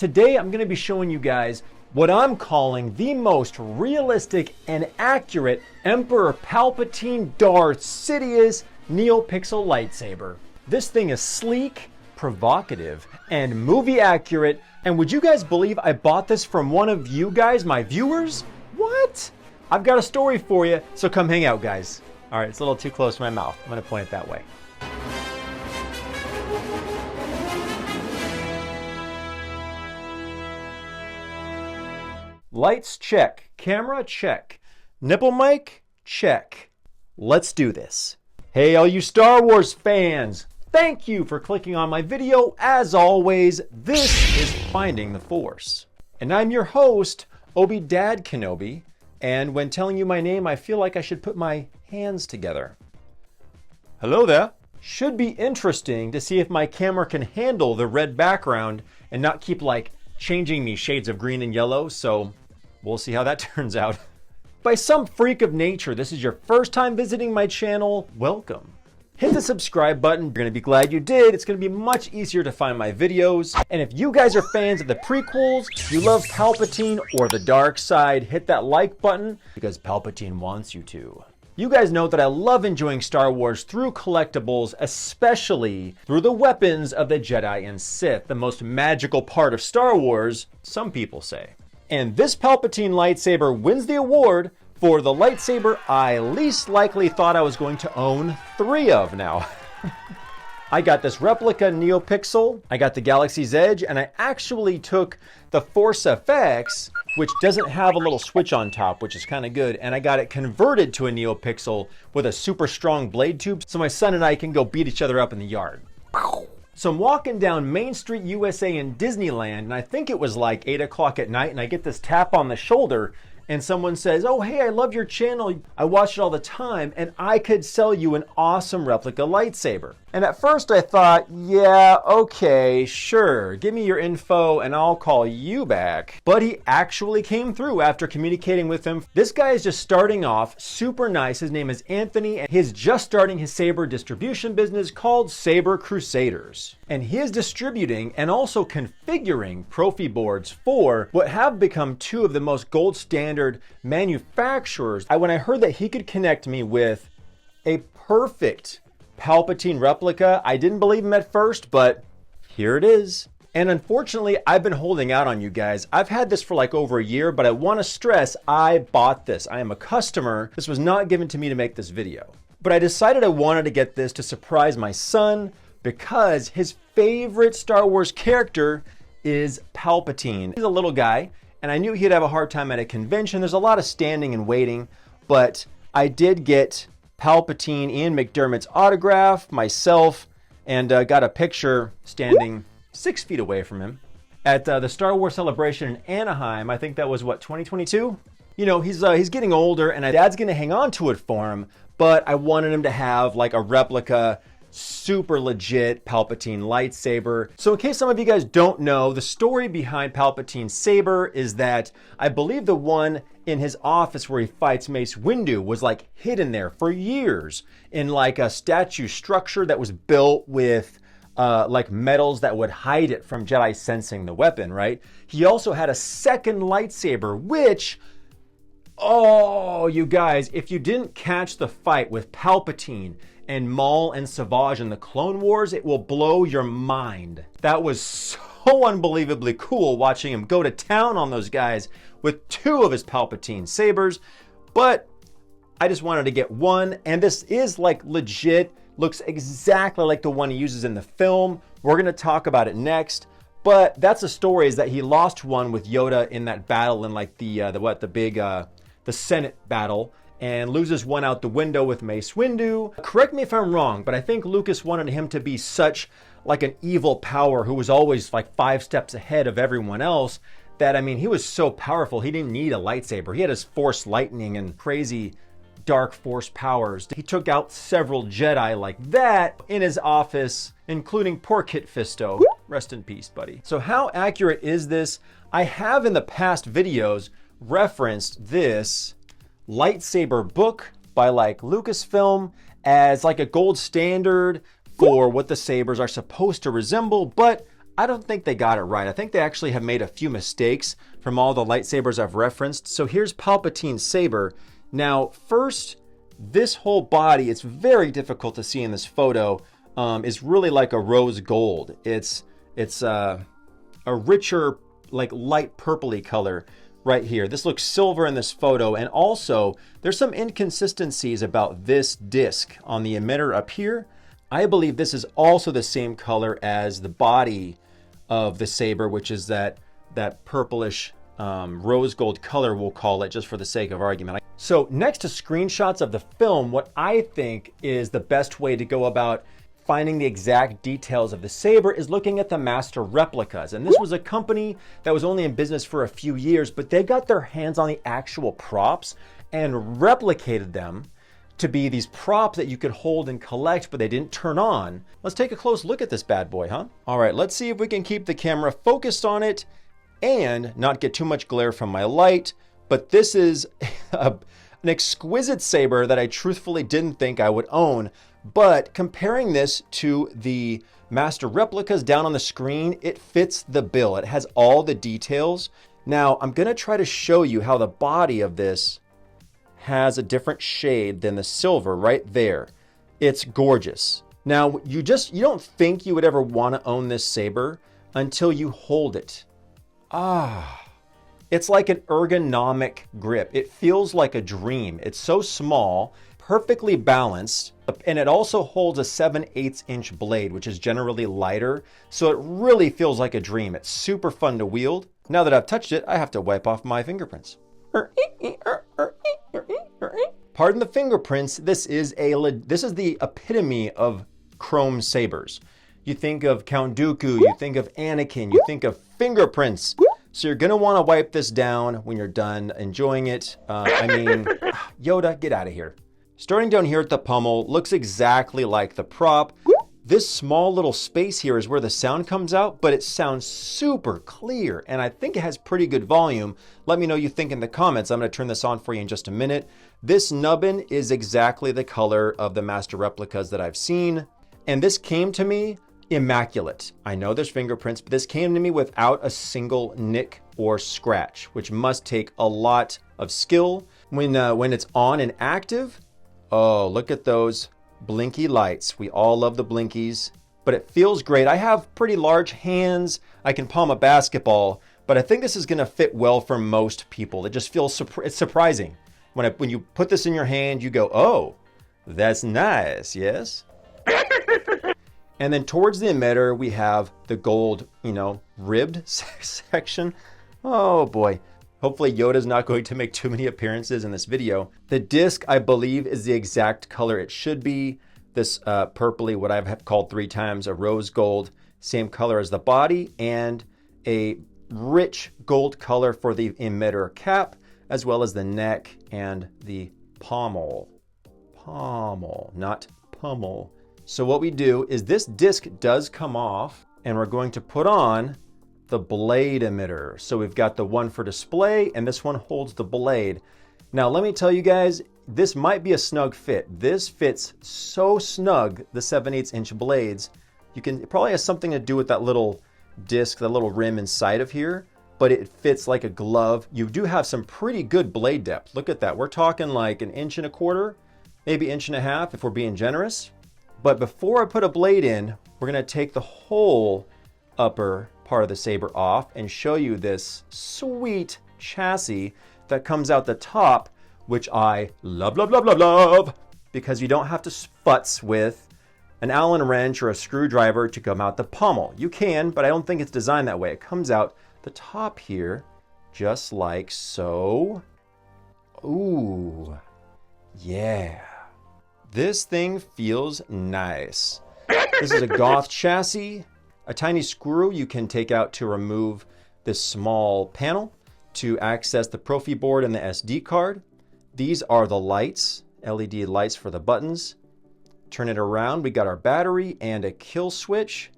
Today I'm going to be showing you guys what I'm calling the most realistic and accurate Emperor Palpatine Darth Sidious Neopixel Lightsaber. This thing is sleek, provocative, and movie accurate. And would you guys believe I bought this from one of you guys, my viewers? What? I've got a story for you, so come hang out, guys. All right, it's a little too close to my mouth. I'm going to point it that way. Lights check, camera check, nipple mic check. Let's do this. Hey, all you Star Wars fans, thank you for clicking on my video. As always, this is Finding the Force. And I'm your host, Obi-Dad Kenobi. And when telling you my name, I feel like I should put my hands together. Hello there. Should be interesting to see if my camera can handle the red background and not keep like changing me shades of green and yellow. So we'll see how that turns out. By some freak of nature, this is your first time visiting my channel, welcome. Hit the subscribe button, you're gonna be glad you did. It's gonna be much easier to find my videos. And if you guys are fans of the prequels, you love Palpatine or the dark side, hit that like button because Palpatine wants you to. You guys know that I love enjoying Star Wars through collectibles, especially through the weapons of the Jedi and Sith, the most magical part of Star Wars, some people say. And this Palpatine lightsaber wins the award for the lightsaber I least likely thought I was going to own 3 of now. I got this replica Neopixel, I got the Galaxy's Edge, and I actually took the Force FX, which doesn't have a little switch on top, which is kind of good, and I got it converted to a Neopixel with a super strong blade tube, so my son and I can go beat each other up in the yard. So I'm walking down Main Street, USA in Disneyland, and I think it was like 8 o'clock at night, and I get this tap on the shoulder, and someone says, "Oh, hey, I love your channel. I watch it all the time, and I could sell you an awesome replica lightsaber." And at first I thought, yeah, okay, sure. Give me your info and I'll call you back. But he actually came through after communicating with him. This guy is just starting off, super nice. His name is Anthony, and he's just starting his Saber distribution business called Saber Crusaders. And he is distributing and also configuring Profi boards for what have become 2 of the most gold standard manufacturers. When I heard that he could connect me with a perfect Palpatine replica, I didn't believe him at first, but here it is. And unfortunately, I've been holding out on you guys. I've had this for like over a year, but I want to stress I bought this. I am a customer. This was not given to me to make this video. But I decided I wanted to get this to surprise my son because his favorite Star Wars character is Palpatine. He's a little guy, and I knew he'd have a hard time at a convention. There's a lot of standing and waiting, but I did get Palpatine, Ian McDermott's autograph, myself, and got a picture standing 6 feet away from him at the Star Wars Celebration in Anaheim. I think that was, what, 2022? You know, he's getting older, and Dad's gonna hang on to it for him, but I wanted him to have like a replica, super legit Palpatine lightsaber. So in case some of you guys don't know, the story behind Palpatine's saber is that I believe the one in his office where he fights Mace Windu was like hidden there for years in like a statue structure that was built with like metals that would hide it from Jedi sensing the weapon, right? He also had a second lightsaber, which, oh, you guys, if you didn't catch the fight with Palpatine and Maul and Savage in the Clone Wars, it will blow your mind. That was so unbelievably cool watching him go to town on those guys with 2 of his Palpatine sabers. But I just wanted to get one, and this is like legit, looks exactly like the one he uses in the film. We're gonna talk about it next. But that's the story, is that he lost one with Yoda in that battle in like the Senate battle, and loses one out the window with Mace Windu. Correct me if I'm wrong, but I think Lucas wanted him to be such like an evil power who was always like 5 steps ahead of everyone else that, I mean, he was so powerful he didn't need a lightsaber. He had his Force lightning and crazy dark Force powers. He took out several Jedi like that in his office, including poor Kit Fisto. Rest in peace, buddy. So how accurate is this? I have in the past videos referenced this lightsaber book by like Lucasfilm as like a gold standard for what the sabers are supposed to resemble, but I don't think they got it right. I think they actually have made a few mistakes from all the lightsabers I've referenced. So here's Palpatine's saber. Now, first, this whole body, it's very difficult to see in this photo, is really like a rose gold. It's a richer, like light purpley color right here. This looks silver in this photo. And also, there's some inconsistencies about this disc on the emitter up here. I believe this is also the same color as the body of the saber, which is that purplish rose gold color, we'll call it, just for the sake of argument. So next to screenshots of the film, what I think is the best way to go about finding the exact details of the saber is looking at the master replicas. And this was a company that was only in business for a few years, but they got their hands on the actual props and replicated them to be these props that you could hold and collect, but they didn't turn on. Let's take a close look at this bad boy, huh? All right, let's see if we can keep the camera focused on it and not get too much glare from my light. But this is an exquisite saber that I truthfully didn't think I would own. But comparing this to the master replicas down on the screen, it fits the bill. It has all the details. Now, I'm gonna try to show you how the body of this has a different shade than the silver right there. It's gorgeous. Now, you don't think you would ever want to own this saber until you hold it. It's like an ergonomic grip. It feels like a dream. It's so small, perfectly balanced, and it also holds a 7/8 inch blade, which is generally lighter. So it really feels like a dream. It's super fun to wield. Now that I've touched it, I have to wipe off my fingerprints. Pardon the fingerprints. This is the epitome of chrome sabers. You think of Count Dooku, you think of Anakin, you think of fingerprints. So you're gonna want to wipe this down when you're done enjoying it. Yoda, get out of here. Starting down here at the pommel, looks exactly like the prop. This small little space here is where the sound comes out, but it sounds super clear, and I think it has pretty good volume. Let me know what you think in the comments. I'm going to turn this on for you in just a minute. This nubbin is exactly the color of the master replicas that I've seen, and this came to me immaculate. I know there's fingerprints, but this came to me without a single nick or scratch, which must take a lot of skill. When it's on and active, oh, look at those blinky lights. We all love the blinkies, but it feels great. I have pretty large hands. I can palm a basketball, but I think this is going to fit well for most people. It just feels it's surprising. When you put this in your hand, you go, oh, that's nice, yes? And then towards the emitter, we have the gold, ribbed section. Oh boy. Hopefully Yoda's not going to make too many appearances in this video. The disc, I believe, is the exact color it should be. This purpley, what I've called 3 times a rose gold, same color as the body, and a rich gold color for the emitter cap, as well as the neck and the pommel. Pommel, not pummel. So what we do is this disc does come off, and we're going to put on the blade emitter. So we've got the one for display, and this one holds the blade. Now let me tell you guys, this might be a snug fit. This fits so snug, the 7/8 inch blades. It probably has something to do with that little disc, the little rim inside of here, but it fits like a glove. You do have some pretty good blade depth. Look at that. We're talking like 1.25 inches, maybe 1.5 inches if we're being generous. But before I put a blade in, we're gonna take the whole upper part of the saber off and show you this sweet chassis that comes out the top, which I love, love, love, love, love, because you don't have to futz with an Allen wrench or a screwdriver to come out the pommel. You can, but I don't think it's designed that way. It comes out the top here, just like so. Ooh, yeah. This thing feels nice. This is a Goth chassis. A tiny screw you can take out to remove this small panel to access the Profi board and the SD card. These are the lights, LED lights for the buttons. Turn it around, we got our battery and a kill switch.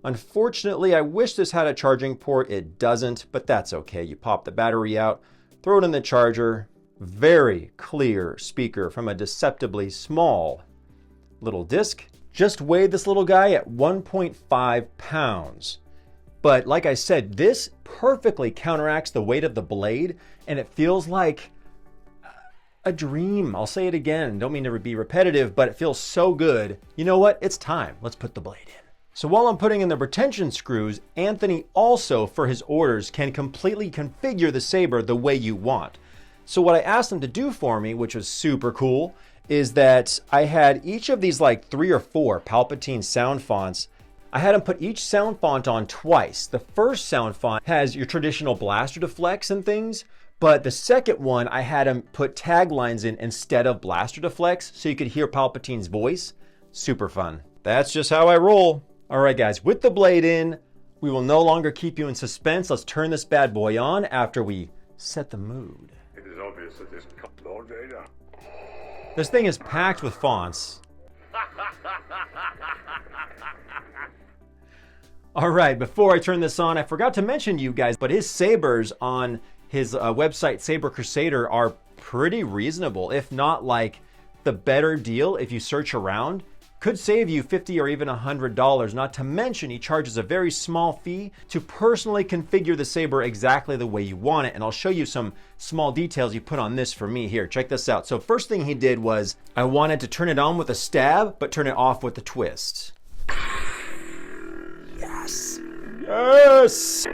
Unfortunately, I wish this had a charging port. It doesn't, but that's okay. You pop the battery out, throw it in the charger. Very clear speaker from a deceptively small little disc. just weighed this little guy at 1.5 pounds. But like I said, this perfectly counteracts the weight of the blade, and it feels like a dream. I'll say it again. Don't mean to be repetitive, but it feels so good. You know what? It's time. Let's put the blade in. So while I'm putting in the retention screws, Anthony also, for his orders, can completely configure the saber the way you want. So what I asked him to do for me, which was super cool, is that I had each of these like 3 or 4 Palpatine sound fonts. I had him put each sound font on twice. The first sound font has your traditional blaster deflects and things, but the second one I had him put taglines in instead of blaster deflects so you could hear Palpatine's voice. Super fun. That's just how I roll. All right, guys, with the blade in, we will no longer keep you in suspense. Let's turn this bad boy on after we set the mood. It is obvious that this Lord Vader. This thing is packed with fonts. All right, before I turn this on, I forgot to mention you guys, but his sabers on his website, Saber Crusader, are pretty reasonable, if not like the better deal if you search around. Could save you $50 or even $100, not to mention he charges a very small fee to personally configure the saber exactly the way you want it, and I'll show you some small details he put on this for me here. Check this out. So first thing he did was, I wanted to turn it on with a stab, but turn it off with a twist. Yes! Yes!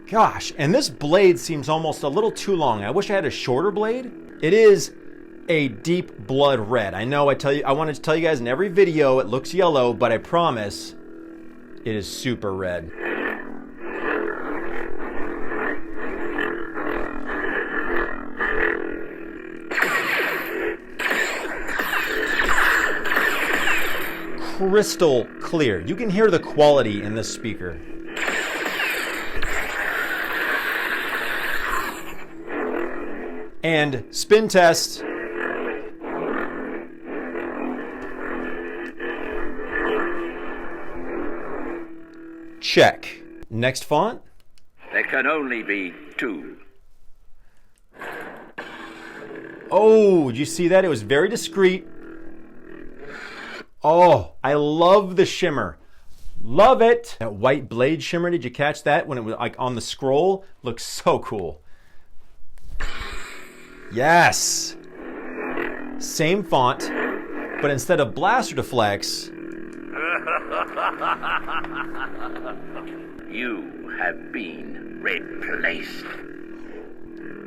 Gosh, and this blade seems almost a little too long. I wish I had a shorter blade. It is a deep blood red. I know I wanted to tell you guys in every video it looks yellow, but I promise it is super red. Crystal clear. You can hear the quality in this speaker. And spin test. Check. Next font. There can only be 2. Oh, did you see that? It was very discreet. Oh, I love the shimmer. Love it. That white blade shimmer, did you catch that when it was like on the scroll? Looks so cool. Yes. Same font, but instead of blaster deflects, You have been replaced.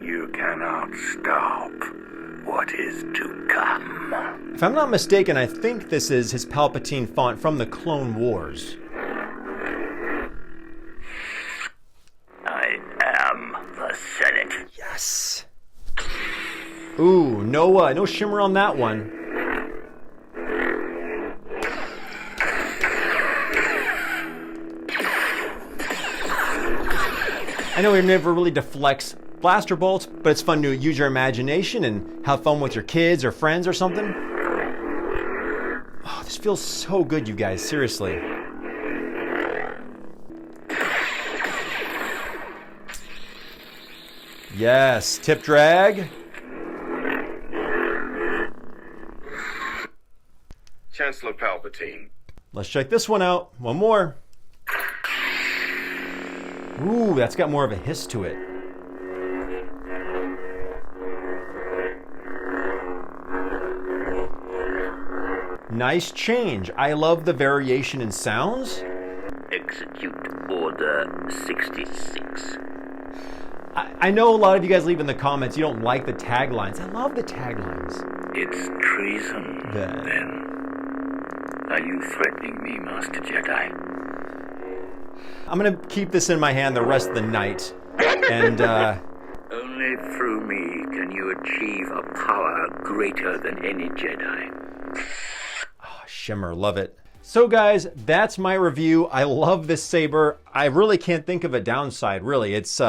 You cannot stop what is to come. if I'm not mistaken, I think this is his Palpatine font from the Clone Wars. I am the Senate. Yes. Ooh, no shimmer on that one. I know he never really deflects blaster bolts, but it's fun to use your imagination and have fun with your kids or friends or something. Oh, this feels so good, you guys, seriously. Yes, tip drag. Chancellor Palpatine. Let's check this one out. One more. Ooh, that's got more of a hiss to it. Nice change. I love the variation in sounds. Execute Order 66. I know a lot of you guys leave in the comments you don't like the taglines. I love the taglines. It's treason, then. Are you threatening me, Master Jedi? I'm gonna keep this in my hand the rest of the night. And Only through me can you achieve a power greater than any Jedi. oh, shimmer, love it. So guys, that's my review. I love this saber. I really can't think of a downside, really. It's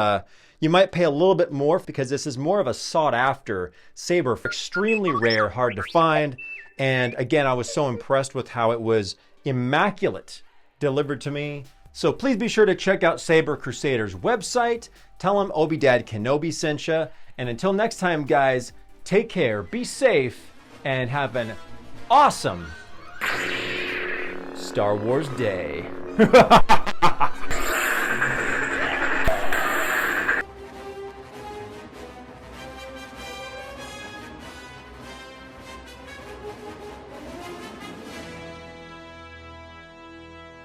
you might pay a little bit more because this is more of a sought after saber, extremely rare, hard to find. And again, I was so impressed with how it was immaculate delivered to me. So please be sure to check out Saber Crusader's website. Tell him Obi Dad Kenobi sent you. And until next time, guys, take care, be safe, and have an awesome Star Wars Day.